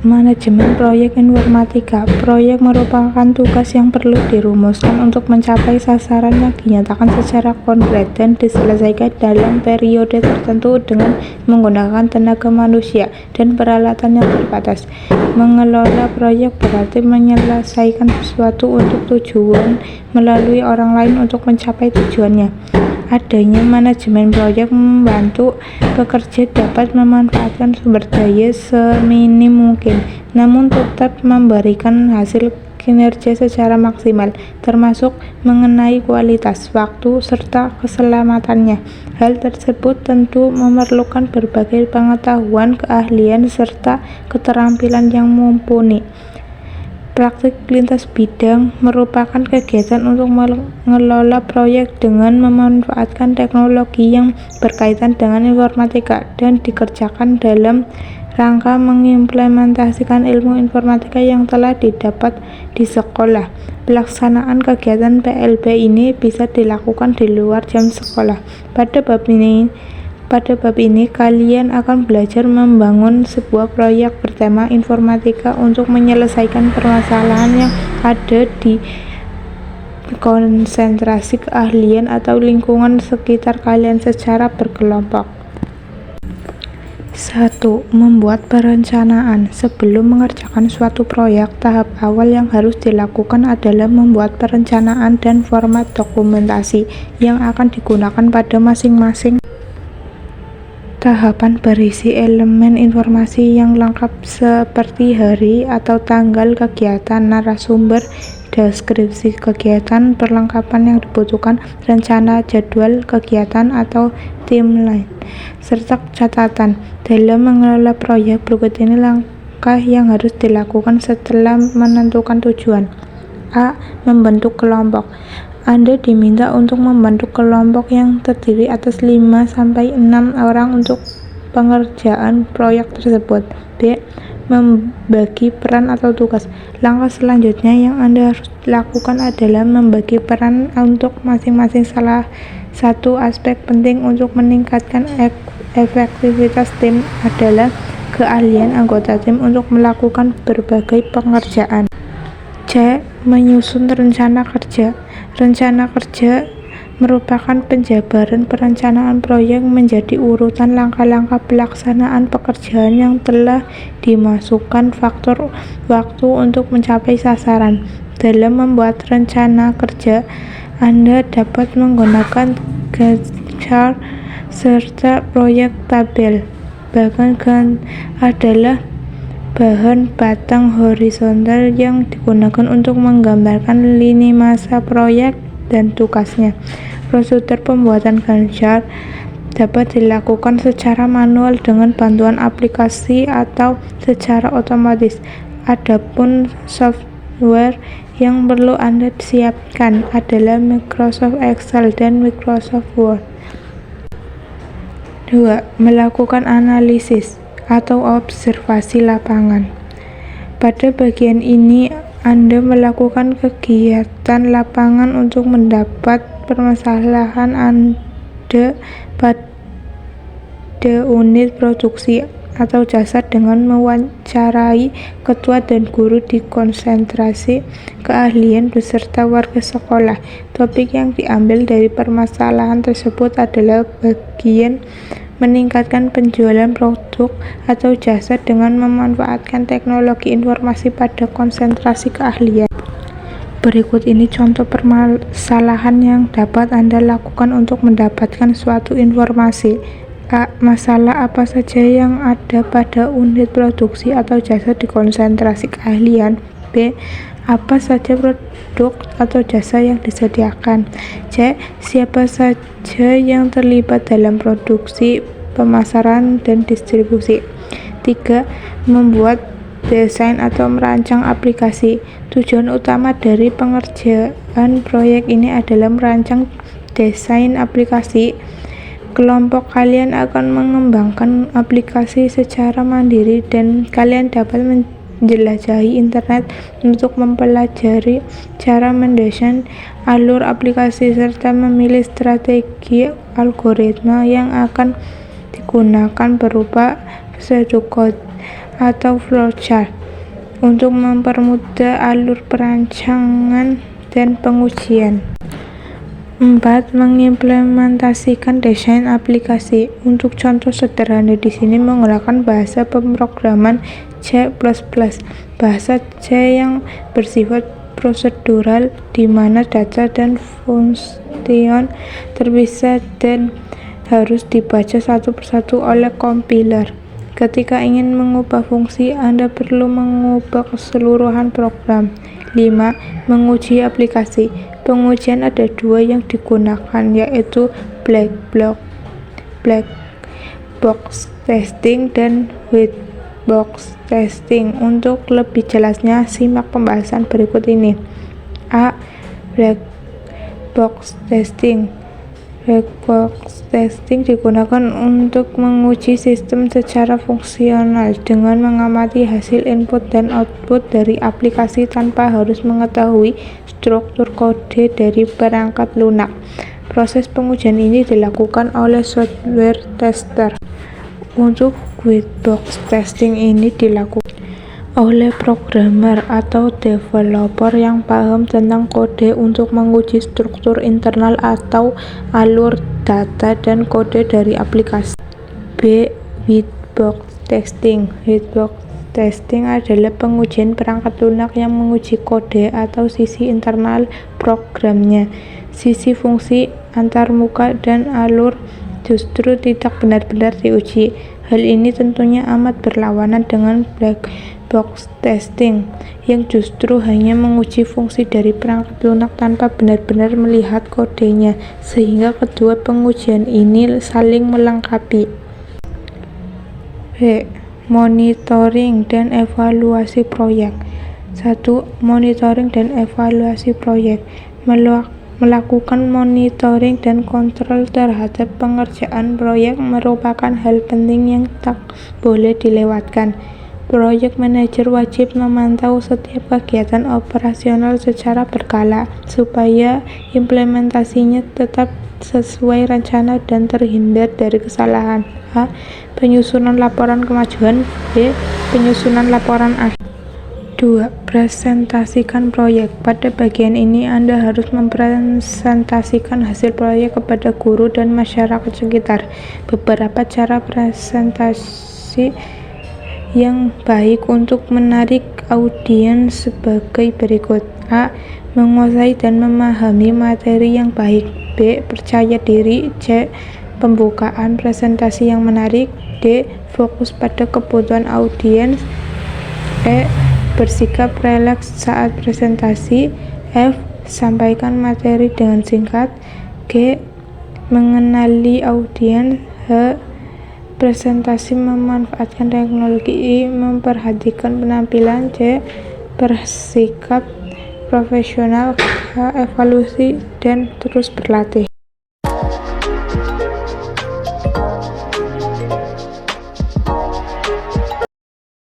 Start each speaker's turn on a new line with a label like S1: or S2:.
S1: Manajemen proyek informatika. Proyek merupakan tugas yang perlu dirumuskan untuk mencapai sasaran yang dinyatakan secara konkret dan diselesaikan dalam periode tertentu dengan menggunakan tenaga manusia dan peralatan yang terbatas. Mengelola proyek berarti menyelesaikan sesuatu untuk tujuan melalui orang lain untuk mencapai tujuannya. Adanya manajemen proyek membantu pekerja dapat memanfaatkan sumber daya seminim mungkin, namun tetap memberikan hasil kinerja secara maksimal, termasuk mengenai kualitas, waktu, serta keselamatannya. Hal tersebut tentu memerlukan berbagai pengetahuan, keahlian, serta keterampilan yang mumpuni. Praktik lintas bidang merupakan kegiatan untuk mengelola proyek dengan memanfaatkan teknologi yang berkaitan dengan informatika dan dikerjakan dalam rangka mengimplementasikan ilmu informatika yang telah didapat di sekolah. Pelaksanaan kegiatan PLB ini bisa dilakukan di luar jam sekolah. Pada bab ini, kalian akan belajar membangun sebuah proyek bertema informatika untuk menyelesaikan permasalahan yang ada di konsentrasi keahlian atau lingkungan sekitar kalian secara berkelompok. 1. Membuat perencanaan. Sebelum mengerjakan suatu proyek, tahap awal yang harus dilakukan adalah membuat perencanaan dan format dokumentasi yang akan digunakan pada masing-masing tahapan. Berisi elemen informasi yang lengkap seperti hari atau tanggal kegiatan, narasumber, deskripsi kegiatan, perlengkapan yang dibutuhkan, rencana jadwal kegiatan atau timeline, serta catatan. Dalam mengelola proyek, berikut ini langkah yang harus dilakukan setelah menentukan tujuan. A. Membentuk kelompok. Anda diminta untuk membentuk kelompok yang terdiri atas 5-6 orang untuk pengerjaan proyek tersebut. B. Membagi peran atau tugas. Langkah selanjutnya yang Anda harus lakukan adalah membagi peran untuk masing-masing. Salah satu aspek penting untuk meningkatkan efektivitas tim adalah keahlian anggota tim untuk melakukan berbagai pengerjaan. C. Menyusun rencana kerja. Rencana kerja merupakan penjabaran perencanaan proyek menjadi urutan langkah-langkah pelaksanaan pekerjaan yang telah dimasukkan faktor waktu untuk mencapai sasaran. Dalam membuat rencana kerja, Anda dapat menggunakan Gantt chart serta proyek tabel. Bahkan Gantt adalah bahan batang horizontal yang digunakan untuk menggambarkan lini masa proyek dan tugasnya. Prosedur pembuatan Gantt chart dapat dilakukan secara manual dengan bantuan aplikasi atau secara otomatis. Adapun software yang perlu Anda siapkan adalah Microsoft Excel dan Microsoft Word. 2. Melakukan analisis atau observasi lapangan. Pada bagian ini, Anda melakukan kegiatan lapangan untuk mendapat permasalahan Anda pada unit produksi atau jasa dengan mewawancarai ketua dan guru di konsentrasi keahlian beserta warga sekolah. Topik yang diambil dari permasalahan tersebut adalah bagian meningkatkan penjualan produk atau jasa dengan memanfaatkan teknologi informasi pada konsentrasi keahlian. Berikut ini contoh permasalahan yang dapat Anda lakukan untuk mendapatkan suatu informasi. A. Masalah apa saja yang ada pada unit produksi atau jasa di konsentrasi keahlian. B. Apa saja produk atau jasa yang disediakan. C. Siapa saja yang terlibat dalam produksi, pemasaran, dan distribusi. 3. Membuat desain atau merancang aplikasi. Tujuan utama dari pengerjaan proyek ini adalah merancang desain aplikasi. Kelompok kalian akan mengembangkan aplikasi secara mandiri dan kalian dapat menjelajahi internet untuk mempelajari cara mendesain alur aplikasi serta memilih strategi algoritma yang akan digunakan berupa pseudocode. atau flowchart untuk mempermudah alur perancangan dan pengujian. 4. Mengimplementasikan desain aplikasi. Untuk contoh sederhana di sini menggunakan bahasa pemrograman C++. Bahasa C yang bersifat prosedural di mana data dan function terpisah dan harus dibaca satu persatu oleh kompiler. Ketika ingin mengubah fungsi, Anda perlu mengubah keseluruhan program. 5. Menguji aplikasi. Pengujian ada dua yang digunakan, yaitu black box testing dan white box testing. Untuk lebih jelasnya, simak pembahasan berikut ini. A. Black box testing. Black box testing digunakan untuk menguji sistem secara fungsional dengan mengamati hasil input dan output dari aplikasi tanpa harus mengetahui struktur kode dari perangkat lunak. Proses pengujian ini dilakukan oleh software tester. Untuk white box testing ini dilakukan oleh programmer atau developer yang paham tentang kode untuk menguji struktur internal atau alur data dan kode dari aplikasi. B. White box testing. White box testing adalah pengujian perangkat lunak yang menguji kode atau sisi internal programnya. Sisi fungsi, antarmuka, dan alur justru tidak benar-benar diuji. Hal ini tentunya amat berlawanan dengan black box testing yang justru hanya menguji fungsi dari perangkat lunak tanpa benar-benar melihat kodenya, sehingga kedua pengujian ini saling melengkapi. B. Monitoring dan evaluasi proyek. 1. Monitoring dan evaluasi proyek. Melakukan monitoring dan kontrol terhadap pengerjaan proyek merupakan hal penting yang tak boleh dilewatkan. Project manager wajib memantau setiap kegiatan operasional secara berkala supaya implementasinya tetap sesuai rencana dan terhindar dari kesalahan. A. Penyusunan laporan kemajuan. B. Penyusunan laporan akhir. 2. Presentasikan proyek. Pada bagian ini Anda harus mempresentasikan hasil proyek kepada guru dan masyarakat sekitar. Beberapa cara presentasi yang baik untuk menarik audiens sebagai berikut. A. Menguasai dan memahami materi yang baik. B. Percaya diri. C. Pembukaan presentasi yang menarik. D. Fokus pada kebutuhan audiens. E. Bersikap rileks saat presentasi. F. Sampaikan materi dengan singkat. G. Mengenali audiens. H. Presentasi memanfaatkan teknologi. I. Memperhatikan penampilan. C. Bersikap profesional. H. Evaluasi dan terus berlatih.